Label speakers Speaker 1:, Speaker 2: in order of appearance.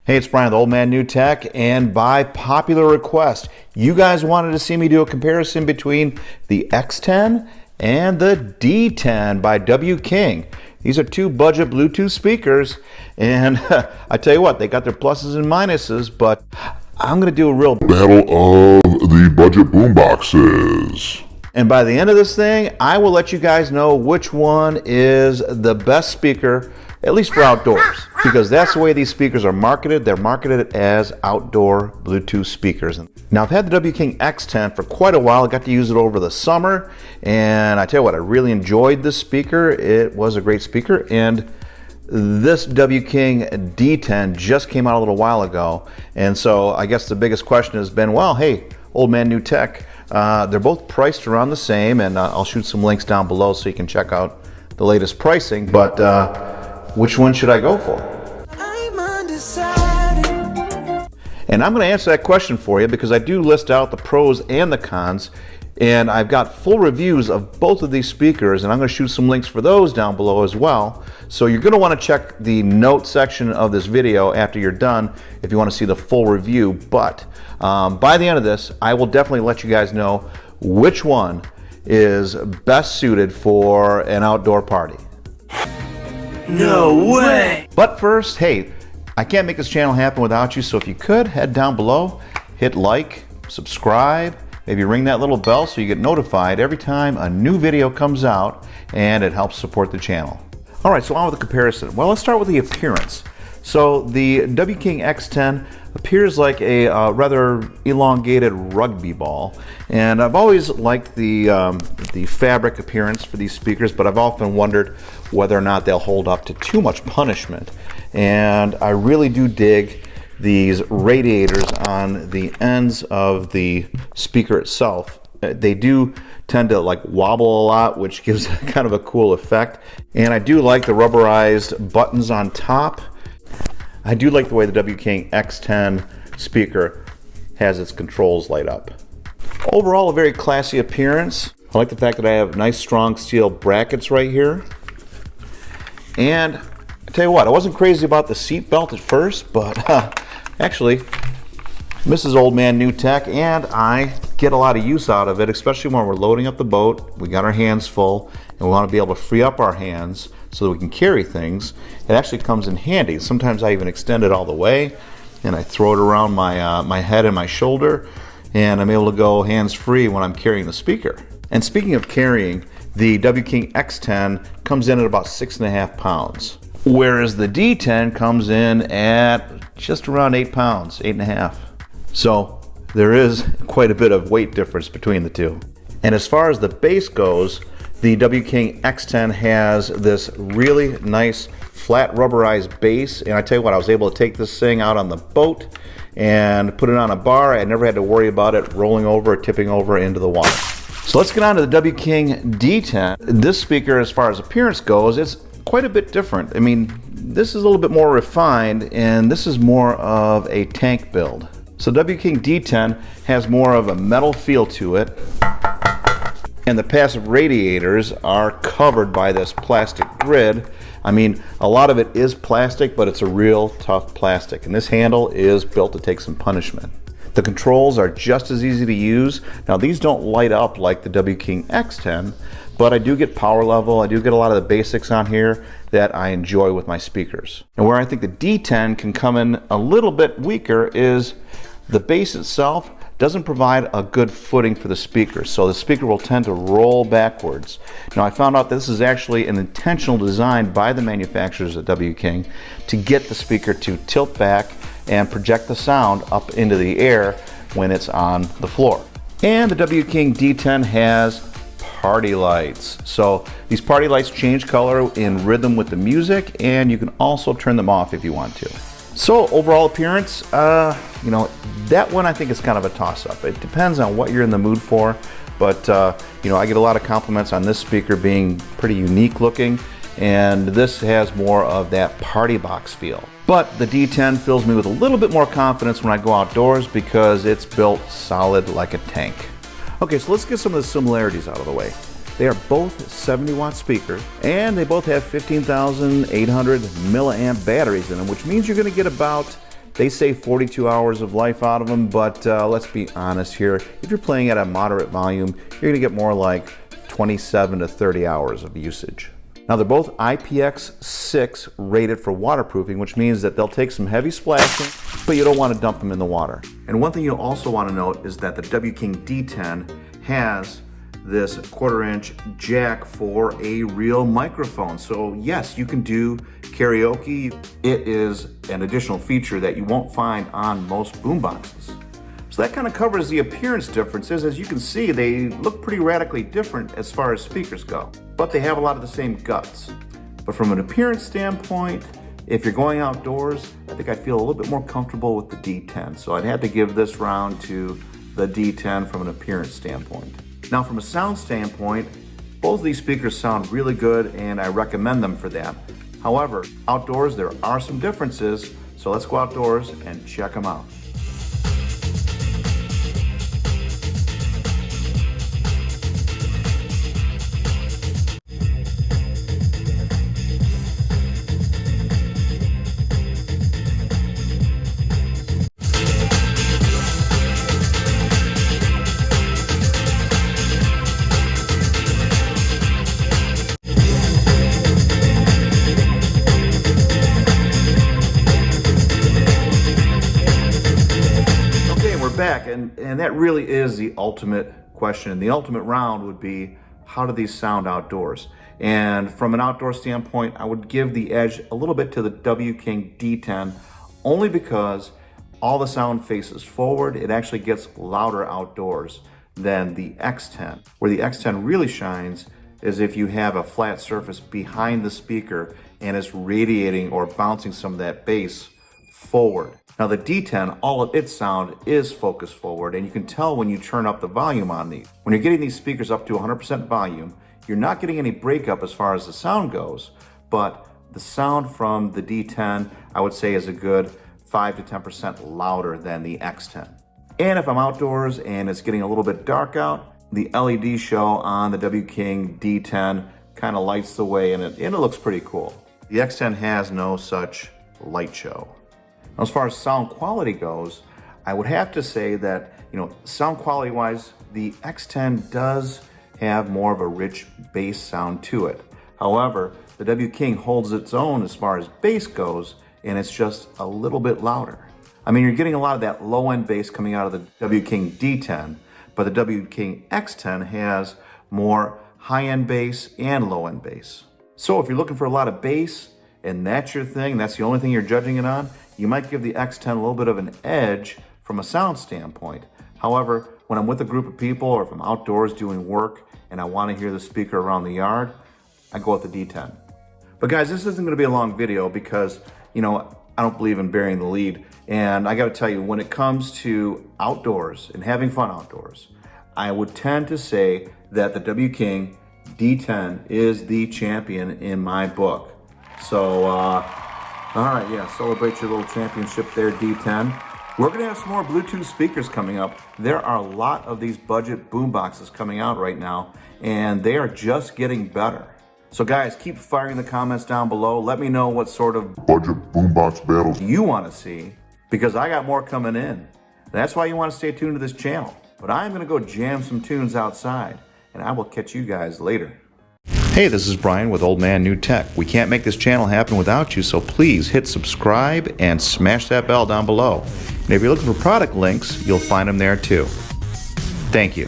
Speaker 1: Hey, it's Brian, the Old Man New Tech, and by popular request, you guys wanted to see me do a comparison between the X10 and the D10 by W-King. These are two budget Bluetooth speakers, and I tell you what, they got their pluses and minuses, but I'm going to do a real
Speaker 2: battle of the budget boomboxes.
Speaker 1: And by the end of this thing, I will let you guys know which one is the best speaker, at least for outdoors, because that's the way these speakers are marketed. They're marketed as outdoor Bluetooth speakers. Now, I've had the W-King X10 for quite a while. I got to use it over the summer, and I tell you what, I really enjoyed this speaker. It was a great speaker, and this W-King D10 just came out a little while ago, and so I guess the biggest question has been, well, hey, Old Man New Tech, they're both priced around the same, and I'll shoot some links down below so you can check out the latest pricing, but which one should I go for? I'm undecided. And I'm going to answer that question for you because I do list out the pros and the cons, and I've got full reviews of both of these speakers, and I'm going to shoot some links for those down below as well. So you're going to want to check the note section of this video after you're done if you want to see the full review. But by the end of this, I will definitely let you guys know which one is best suited for an outdoor party.
Speaker 3: No way!
Speaker 1: But first, hey, I can't make this channel happen without you, so if you could, head down below, hit like, subscribe, maybe ring that little bell so you get notified every time a new video comes out, and it helps support the channel. Alright, so on with the comparison. Well, let's start with the appearance. So the W-King X10 appears like a rather elongated rugby ball, and I've always liked the fabric appearance for these speakers, but I've often wondered whether or not they'll hold up to too much punishment. And I really do dig these radiators on the ends of the speaker itself. They do tend to like wobble a lot, which gives kind of a cool effect. And I do like the rubberized buttons on top. I do like the way the W-King X10 speaker has its controls light up. Overall, a very classy appearance. I like the fact that I have nice strong steel brackets right here. And I tell you what, I wasn't crazy about the seat belt at first, but actually, Mrs. Old Man New Tech and I get a lot of use out of it, especially when we're loading up the boat. We got our hands full, and we want to be able to free up our hands so that we can carry things. It actually comes in handy. Sometimes I even extend it all the way, and I throw it around my head and my shoulder, and I'm able to go hands-free when I'm carrying the speaker. And speaking of carrying, the W-King X10 comes in at about 6.5 pounds, whereas the D10 comes in at just around 8 pounds, 8.5. So there is quite a bit of weight difference between the two. And as far as the base goes, the W-King X10 has this really nice flat rubberized base, and I tell you what, I was able to take this thing out on the boat and put it on a bar. I never had to worry about it rolling over or tipping over into the water. So let's get on to the W-King D10. This speaker, as far as appearance goes, it's quite a bit different. I mean, this is a little bit more refined, and this is more of a tank build. So W-King D10 has more of a metal feel to it, and the passive radiators are covered by this plastic grid. I mean, a lot of it is plastic, but it's a real tough plastic, and this handle is built to take some punishment. The controls are just as easy to use. Now, these don't light up like the W-King X10, but I do get power level. I do get a lot of the basics on here that I enjoy with my speakers. And where I think the D10 can come in a little bit weaker is the base itself doesn't provide a good footing for the speaker, so the speaker will tend to roll backwards. Now, I found out this is actually an intentional design by the manufacturers at W-King to get the speaker to tilt back and project the sound up into the air when it's on the floor. And the W-King D10 has party lights. So these party lights change color in rhythm with the music, and you can also turn them off if you want to. So overall appearance, you know, that one I think is kind of a toss-up. It depends on what you're in the mood for, but you know, I get a lot of compliments on this speaker being pretty unique looking, and this has more of that party box feel. But the D10 fills me with a little bit more confidence when I go outdoors because it's built solid like a tank. Okay, so let's get some of the similarities out of the way. They are both 70-watt speakers, and they both have 15,800 milliamp batteries in them, which means you're going to get about They say 42 hours of life out of them, but let's be honest here. If you're playing at a moderate volume, you're gonna get more like 27 to 30 hours of usage. Now they're both IPX6 rated for waterproofing, which means that they'll take some heavy splashing, but you don't want to dump them in the water. And one thing you'll also want to note is that the W-King D10 has this 1/4 inch jack for a real microphone. So yes, you can do karaoke. It is an additional feature that you won't find on most boomboxes. So that kind of covers the appearance differences. As you can see, they look pretty radically different as far as speakers go, but they have a lot of the same guts. But from an appearance standpoint, if you're going outdoors, I think I'd feel a little bit more comfortable with the D10. So I'd have to give this round to the D10 from an appearance standpoint. Now from a sound standpoint, both of these speakers sound really good and I recommend them for that. However, outdoors there are some differences, so let's go outdoors and check them out. Back, and that really is the ultimate question. The ultimate round would be, how do these sound outdoors? And from an outdoor standpoint, I would give the edge a little bit to the W-King D10, only because all the sound faces forward. It actually gets louder outdoors than the X10. Where the X10 really shines is if you have a flat surface behind the speaker and it's radiating or bouncing some of that bass forward. Now the D10, all of its sound is focused forward, and you can tell when you turn up the volume on these. When you're getting these speakers up to 100% volume, you're not getting any breakup as far as the sound goes, but the sound from the D10, I would say, is a good 5 to 10% louder than the X10. And if I'm outdoors and it's getting a little bit dark out, the LED show on the W-King D10 kind of lights the way, and it looks pretty cool. The X10 has no such light show. As far as sound quality goes, I would have to say that, sound quality wise, the X10 does have more of a rich bass sound to it. However, the W-King holds its own as far as bass goes, and it's just a little bit louder. I mean, you're getting a lot of that low end bass coming out of the W-King D10, but the W-King X10 has more high end bass and low end bass. So if you're looking for a lot of bass and that's your thing, that's the only thing you're judging it on, you might give the X10 a little bit of an edge from a sound standpoint. However, when I'm with a group of people or if I'm outdoors doing work and I want to hear the speaker around the yard, I go with the D10. But guys, this isn't going to be a long video because, I don't believe in burying the lead. And I got to tell you, when it comes to outdoors and having fun outdoors, I would tend to say that the W-King D10 is the champion in my book. So, all right, yeah, celebrate your little championship there, D10. We're gonna have some more Bluetooth speakers coming up. There are a lot of these budget boomboxes coming out right now, and they are just getting better. So guys, keep firing the comments down below. Let me know what sort of
Speaker 2: budget boombox battles
Speaker 1: you wanna see, because I got more coming in. That's why you wanna stay tuned to this channel. But I'm gonna go jam some tunes outside, and I will catch you guys later. Hey, this is Brian with Old Man New Tech. We can't make this channel happen without you, so please hit subscribe and smash that bell down below. And if you're looking for product links, you'll find them there too. Thank you.